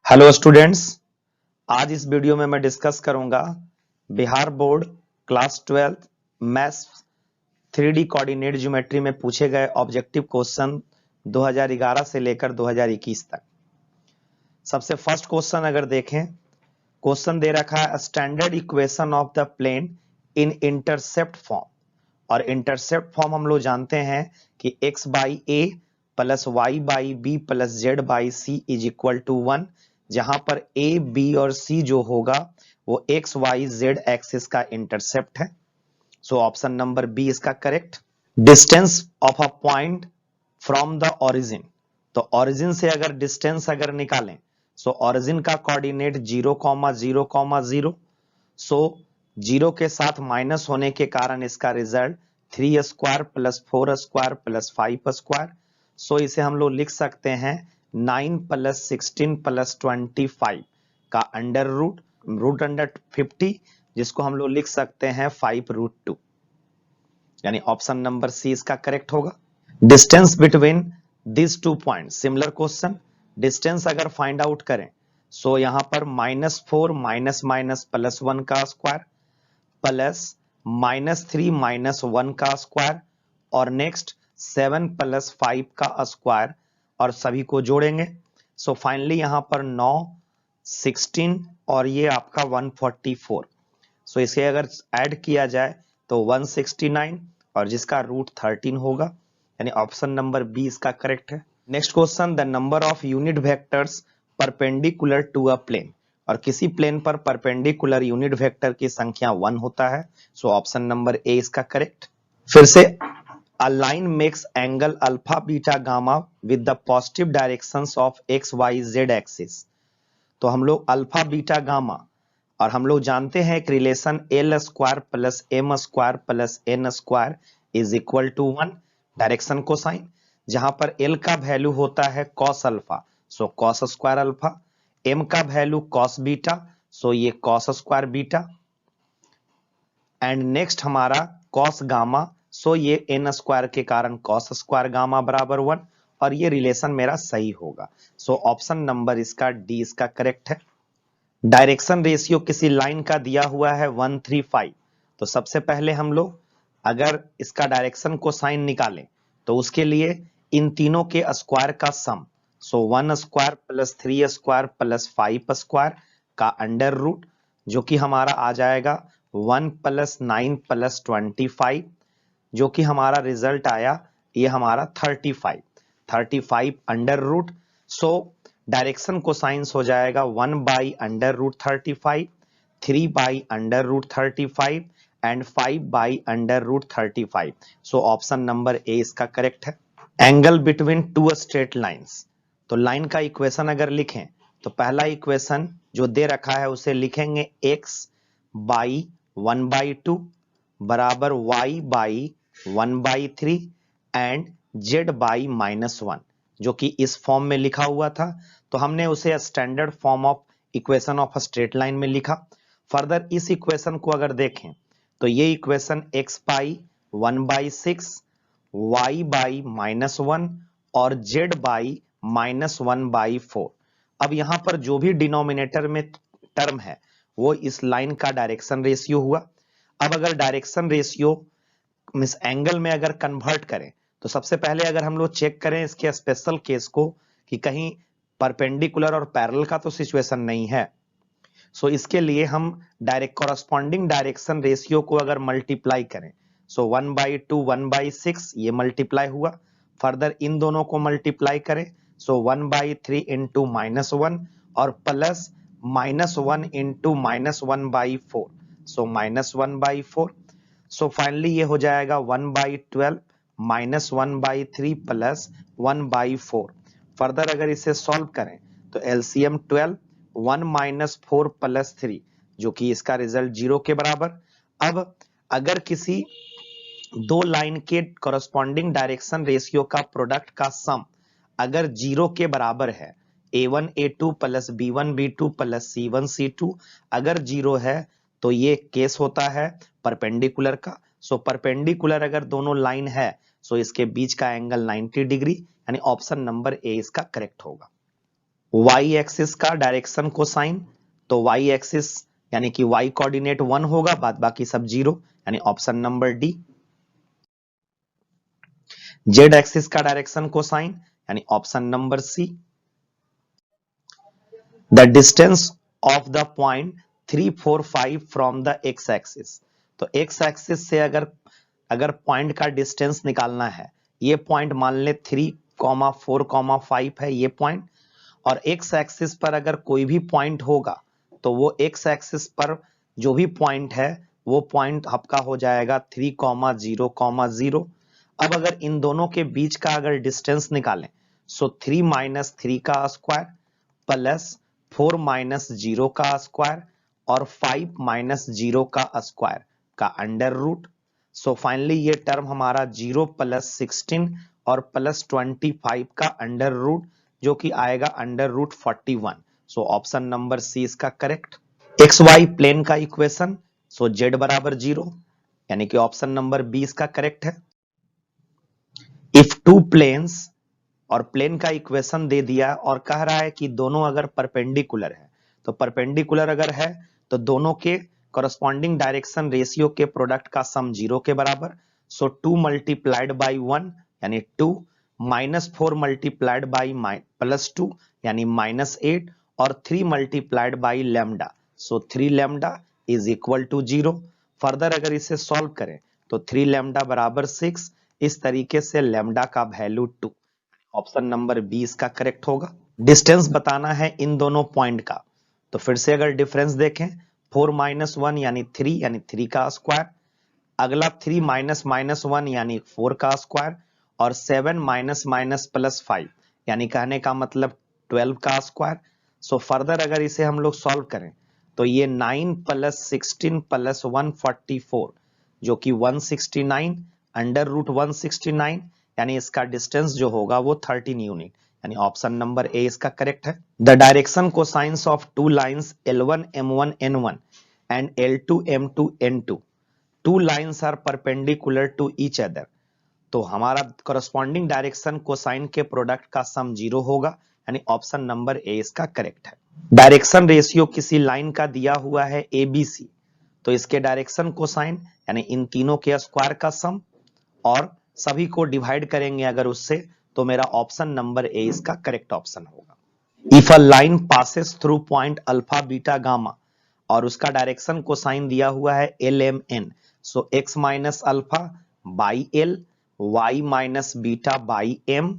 Hello students, आज इस video में मैं डिस्कस करूंगा Bihar board class 12 maths 3D coordinate geometry में पूछे गए ऑब्जेक्टिव क्वेश्चन 2011 से लेकर 2021 तक। सबसे फर्स्ट क्वेश्चन अगर देखें, क्वेश्चन दे रखा है standard equation of the plane in intercept form. और इंटरसेप्ट फॉर्म हम लोग जानते हैं कि x by a plus y by b plus z by c is equal to 1, जहां पर ए बी और सी जो होगा वो एक्स वाई जेड एक्सिस का इंटरसेप्ट है। सो ऑप्शन नंबर बी इसका correct. Distance of a point from the origin, तो ओरिजिन से अगर डिस्टेंस अगर निकालें, सो ओरिजिन का कोऑर्डिनेट 0,0,0। सो 0 के साथ माइनस होने के कारण इसका result 3 square plus 4 square plus 5 square. So इसे हम लोग लिख सकते हैं 9 प्लस 16 प्लस 25 का अंडर रूट अंडर 50, जिसको हम लोग लिख सकते हैं 5√2, यानी ऑप्शन नंबर सी इसका करेक्ट होगा। Distance between this two point, similar question, distance अगर फाइंड आउट करें, सो यहां पर -4 माइनस माइनस प्लस 1 का स्क्वायर प्लस -3 माइनस 1 का स्क्वायर और नेक्स्ट 7 प्लस 5 का स्क्वायर और सभी को जोड़ेंगे। सो फाइनली यहां पर 9, 16 और ये आपका 144। सो इसे अगर ऐड किया जाए तो 169 और जिसका रूट 13 होगा, यानी ऑप्शन नंबर बी इसका करेक्ट है। Next question, the number of unit vectors perpendicular to a plane, और किसी प्लेन पर परपेंडिकुलर यूनिट वेक्टर की संख्या 1 होता है। सो ऑप्शन नंबर ए इसका करेक्ट। फिर से, a line makes angle alpha beta gamma with the positive directions of x y z axis. तो हम लोग अल्फा बीटा गामा, और हम लोग जानते हैं एक relation l square plus m square plus n square is equal to 1, direction cosine, जहां पर एल का वैल्यू होता है cos alpha, so cos square alpha, m का वैल्यू कॉस बीटा, सो ये cos square beta, and next हमारा cos gamma, so ये एन स्क्वायर के कारण कॉस स्क्वायर गामा बराबर 1, और ये रिलेशन मेरा सही होगा। सो ऑप्शन नंबर इसका डी इसका करेक्ट है। डायरेक्शन रेशियो किसी लाइन का दिया हुआ है 135, तो सबसे पहले हम लोग अगर इसका डायरेक्शन को साइन निकालें तो उसके लिए इन तीनों के स्क्वायर का सम, सो 1 square plus 3 square plus 5 square का अंडर रूट, जो कि हमारा आ जाएगा 1 प्लस 9 प्लस 25, जो कि हमारा रिजल्ट आया ये हमारा 35 under root. So direction cosines हो जाएगा 1 by under root 35, 3 by under root 35 and 5 by under root 35। So option number A इसका करेक्ट है। Angle between two straight lines, तो लाइन का इक्वेशन अगर लिखें तो पहला इक्वेशन जो दे रखा है उसे लिखेंगे x बाई 1/2 बराबर y by 1/3 and z by -1, जो कि इस फॉर्म में लिखा हुआ था, तो हमने उसे standard form of equation of straight line में लिखा। फर्दर इस इक्वेशन को अगर देखें तो ये equation x by 1/6 y by -1 और z बाई -1/4। अब यहां पर जो भी डिनोमिनेटर में टर्म है वो इस लाइन का डायरेक्शन रेशियो हुआ। अब अगर डायरेक्शन रेशियो मिस एंगल में अगर कन्वर्ट करें तो सबसे पहले अगर हम लोग चेक करें इसके स्पेशल केस को कि कहीं परपेंडिकुलर और पैरेलल का तो सिचुएशन नहीं है। सो इसके लिए हम डायरेक्ट कॉरस्पॉन्डिंग डायरेक्शन रेशियो को अगर मल्टीप्लाई करें, सो 1/2 1/6 ये मल्टीप्लाई हुआ, फर्दर इन दोनों को मल्टीप्लाई करें, सो 1/3 इंटू -1 और प्लस -1 इंटू -1/4, सो -1/4। सो फाइनली ये हो जाएगा 1/12 -1/3 प्लस 1/4। फर्दर अगर इसे सॉल्व करें तो एलसीएम 12, 1 माइनस 4 प्लस 3, जो कि इसका रिजल्ट 0 के बराबर। अब अगर किसी दो लाइन के कॉरस्पॉन्डिंग डायरेक्शन रेशियो का प्रोडक्ट का सम अगर 0 के बराबर है, a1 a2 plus b1 b2 plus c1 c2 अगर 0 है तो ये केस होता है परपेंडिकुलर का। सो परपेंडिकुलर अगर दोनों लाइन है सो इसके बीच का एंगल 90 डिग्री, यानी ऑप्शन नंबर ए इसका करेक्ट होगा। वाई एक्सिस का डायरेक्शन कोसाइन, तो वाई एक्सिस यानी कि वाई कोऑर्डिनेट 1 होगा, बाद बाकी सब 0, यानी option number D. Z axis का डायरेक्शन कोसाइन यानी option number C. The distance of the point 3 4 5 from the x axis, तो एक्स एक्सिस से अगर पॉइंट का डिस्टेंस निकालना है, ये पॉइंट मान ले 3 4 5 है ये पॉइंट, और एक्स एक्सिस पर अगर कोई भी पॉइंट होगा तो वो एक्स एक्सिस पर जो भी पॉइंट है वो पॉइंट आपका हो जाएगा 3 0 0। अब अगर इन दोनों के बीच का अगर डिस्टेंस निकालें, सो 3 3 का स्क्वायर प्लस 4 0 का स्क्वायर और 5 0 का स्क्वायर का अंडर रूट। सो फाइनली ये टर्म हमारा 0 प्लस 16 और प्लस 25 का अंडर रूट, जो कि आएगा under root 41। So option number C इसका करेक्ट। एक्स वाई प्लेन का इक्वेशन, सो जेड बराबर 0, यानी कि ऑप्शन नंबर बी इसका करेक्ट है। इफ टू प्लेन्स, और प्लेन का इक्वेशन दे दिया और कह रहा है कि दोनों अगर परपेंडिकुलर है, तो परपेंडिकुलर अगर है तो दोनों के कॉरस्पॉन्डिंग डायरेक्शन रेशियो के प्रोडक्ट का सम 0 के बराबर। सो 2 मल्टीप्लाइड बाई 1 यानी 2, -4 मल्टीप्लाइड बाई +2 यानी -8, और 3 multiplied by lambda, so 3 lambda is equal to 0। Further अगर इसे सॉल्व करें तो 3 लैम्डा बराबर 6, इस तरीके से लैम्डा का वैल्यू 2, ऑप्शन नंबर बी इसका करेक्ट होगा। डिस्टेंस बताना है इन दोनों पॉइंट का, तो फिर से अगर डिफरेंस देखें, 4 -1 यानी 3 का स्क्वायर, अगला 3 -1 यानी 4 का स्क्वायर, और 7 -+5 यानी कहने का मतलब 12 का स्क्वायर। सो फर्दर अगर इसे हम लोग सॉल्व करें तो ये 9 + 16 + 144 जो कि 169 अंडर रूट 169, यानी इसका डिस्टेंस जो होगा वो 13 यूनिट, यानी ऑप्शन नंबर ए इसका करेक्ट है। The direction cosines of two lines L1 M1 N1 and L2 M2 N2, two lines are perpendicular to each other, तो हमारा करस्पॉन्डिंग डायरेक्शन कोसाइन के प्रोडक्ट का सम 0 होगा, यानी ऑप्शन नंबर ए इसका correct है। डायरेक्शन रेशियो किसी line का दिया हुआ है ABC, तो इसके डायरेक्शन कोसाइन यानी इन तीनों के स्क्वायर का सम, और सभी को डिवाइड करेंगे अगर उससे, तो मेरा ऑप्शन नंबर ए इसका करेक्ट ऑप्शन होगा। If a line passes through point alpha beta gamma, और उसका डायरेक्शन कोसाइन दिया हुआ है LMN, so x minus alpha by L, y minus beta by m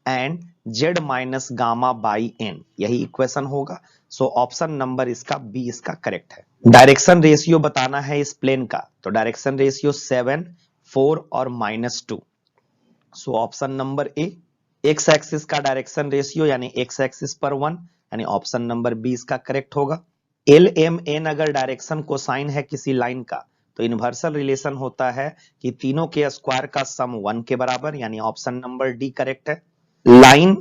and z minus gamma by n, यही equation होगा। सो option number इसका B इसका correct है। डायरेक्शन रेशियो बताना है इस प्लेन का, तो डायरेक्शन रेशियो 7 4 और -2, सो ऑप्शन नंबर ए। एक्स एक्सिस का डायरेक्शन रेशियो यानी एक्स एक्सिस पर 1, यानी ऑप्शन नंबर बी इसका करेक्ट होगा। LMN अगर डायरेक्शन कोसाइन है किसी लाइन का, तो इनवर्सल रिलेशन होता है कि तीनों के स्क्वायर का सम 1 के बराबर, यानी ऑप्शन नंबर डी करेक्ट है। लाइन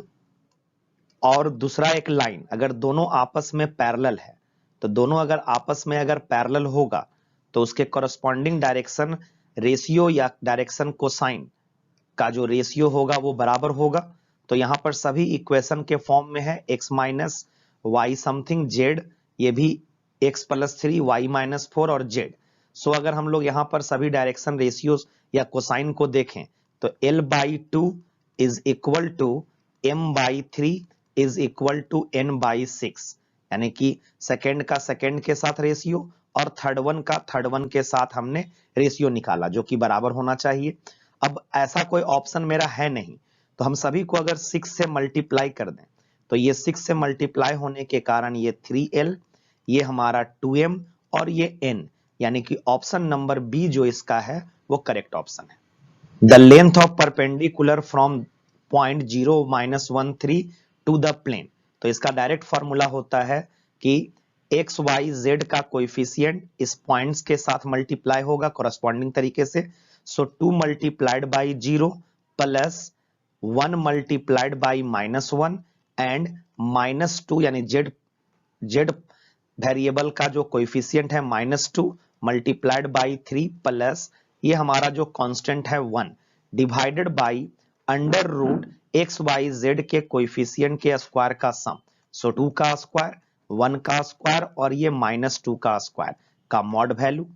और दूसरा एक लाइन अगर दोनों आपस में पैरेलल है, तो दोनों अगर आपस में अगर पैरेलल होगा तो उसके कॉरस्पॉन्डिंग डायरेक्शन रेशियो या डायरेक्शन कोसाइन का जो रेशियो होगा वो बराबर होगा। तो यहां पर सभी इक्वेशन के फॉर्म में है x minus Y something Z, ये भी x + 3 y - 4 और z। सो अगर हम लोग यहां पर सभी डायरेक्शन रेशियोज या कोसाइन को देखें तो L/2 is equal to M/3 is equal to N/6, यानी कि सेकेंड का सेकेंड के साथ रेशियो और थर्ड वन का थर्ड वन के साथ हमने रेशियो निकाला, जो कि बराबर होना चाहिए। अब ऐसा कोई ऑप्शन मेरा है नहीं, तो हम सभी को अगर 6 से मल्टीप्लाई कर दें, तो ये 6 से मल्टीप्लाई होने के कारण ये 3L, ये हमारा 2M और ये N, यानी कि ऑप्शन नंबर बी जो इसका है वो करेक्ट ऑप्शन है। The length of perpendicular from point 0 -13 to the plane, तो इसका डायरेक्ट फॉर्मूला होता है कि एक्स वाई जेड का कोएफिशिएंट इस पॉइंट्स के साथ मल्टीप्लाई होगा कॉरस्पॉन्डिंग तरीके से। So 2 multiplied by 0 plus 1 multiplied by -1 and -2, यानी जेड जेड वेरिएबल का जो कोएफिशिएंट है -2 मल्टीप्लाइड बाई 3 प्लस ये हमारा जो कांस्टेंट है 1 divided by under root x y z के कोएफिशिएंट के स्क्वायर का सम, सो 2 का स्क्वायर, 1 का स्क्वायर और ये -2 का स्क्वायर का मॉड वैल्यू।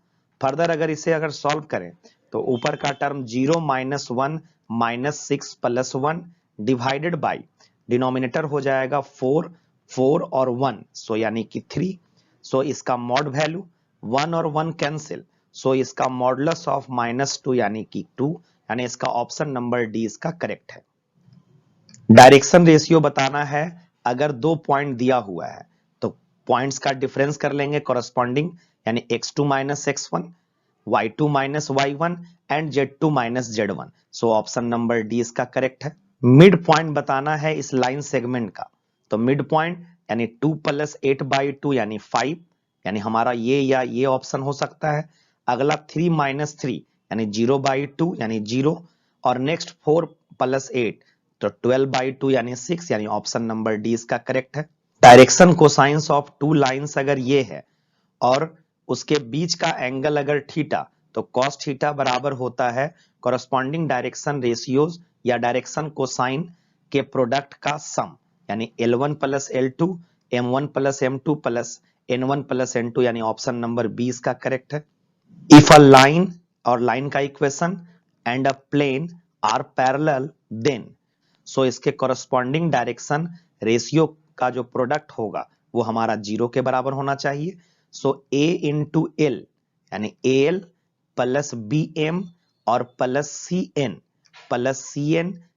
फर्दर अगर सॉल्व करें तो ऊपर का टर्म 0 -1 -6 +1 डिवाइडेड बाई डिनोमिनेटर हो जाएगा 4, 4 और 1 सो यानी कि 3। सो इसका मॉड वैल्यू 1 और 1 कैंसिल, सो इसका मॉडुलस ऑफ -2 यानी कि 2, यानी इसका ऑप्शन नंबर डी इसका करेक्ट है। डायरेक्शन रेशियो बताना है। अगर 2 पॉइंट दिया हुआ है तो पॉइंट्स का डिफरेंस कर लेंगे कॉरस्पॉन्डिंग, यानी x2 - x1, y2 - y1 and z2 - z1। So option number D इसका करेक्ट है। मिड पॉइंट बताना है इस लाइन सेगमेंट का, तो मिड पॉइंट यानी 2 + 8/2 यानी 5, यानी हमारा ये या ये ऑप्शन हो सकता है। अगला 3 - 3 यानी 0/2 यानी 0, और नेक्स्ट 4 + 8 तो 12/2 यानी 6, यानी ऑप्शन नंबर डी इसका करेक्ट है। Direction cosines of two lines अगर ये है और उसके बीच का एंगल अगर थीटा, तो कॉस थीटा बराबर होता है कॉरस्पॉन्डिंग डायरेक्शन रेशियोज या डायरेक्शन कोसाइन के प्रोडक्ट का सम, यानी L1 + L2, M1 + M2 + N1 + N2, यानी ऑप्शन नंबर बी इसका करेक्ट है। इफ अ लाइन और लाइन का equation and a plane are parallel then, so इसके कॉरस्पॉन्डिंग डायरेक्शन रेशियो का जो प्रोडक्ट होगा वो हमारा 0 के बराबर होना चाहिए। सो A × L यानी AL + BM और +CN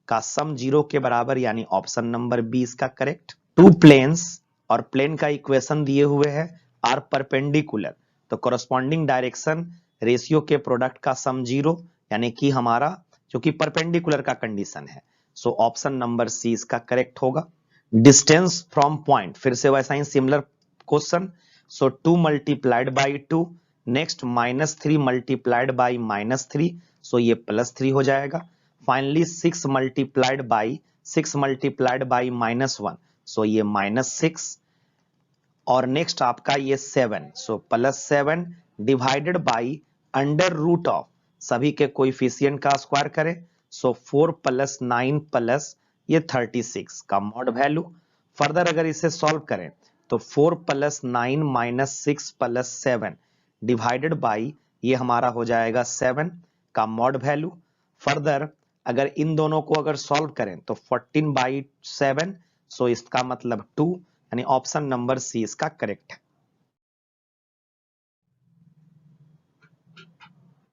का सम 0 के बराबर, यानी ऑप्शन नंबर बी इसका करेक्ट। टू प्लेन्स और प्लेन का इक्वेशन दिए हुए हैं आर परपेंडिकुलर, तो कॉरस्पॉन्डिंग डायरेक्शन रेशियो के प्रोडक्ट का सम 0, यानी कि हमारा जो कि परपेंडिकुलर का कंडीशन है। सो ऑप्शन नंबर सी इसका करेक्ट होगा। डिस्टेंस फ्रॉम पॉइंट, फिर से वैसा ही सिमिलर क्वेश्चन। सो 2 × 2, नेक्स्ट -3 × -3, सो ये +3 हो जाएगा। फाइनली 6 × 6 × -1, सो ये -6, और नेक्स्ट आपका ये 7, सो +7 डिवाइडेड बाई √, सभी के कोएफिशिएंट का स्क्वायर करें, सो 4 + 9 प्लस ये 36 का मॉड वैल्यू। फर्दर अगर इसे सॉल्व करें तो 4 + 9 - 6 + 7 डिवाइडेड बाई ये हमारा हो जाएगा 7 का मॉड वैल्यू। फर्दर अगर इन दोनों को अगर सॉल्व करें तो 14/7, सो इसका मतलब 2, यानी ऑप्शन नंबर सी इसका करेक्ट है।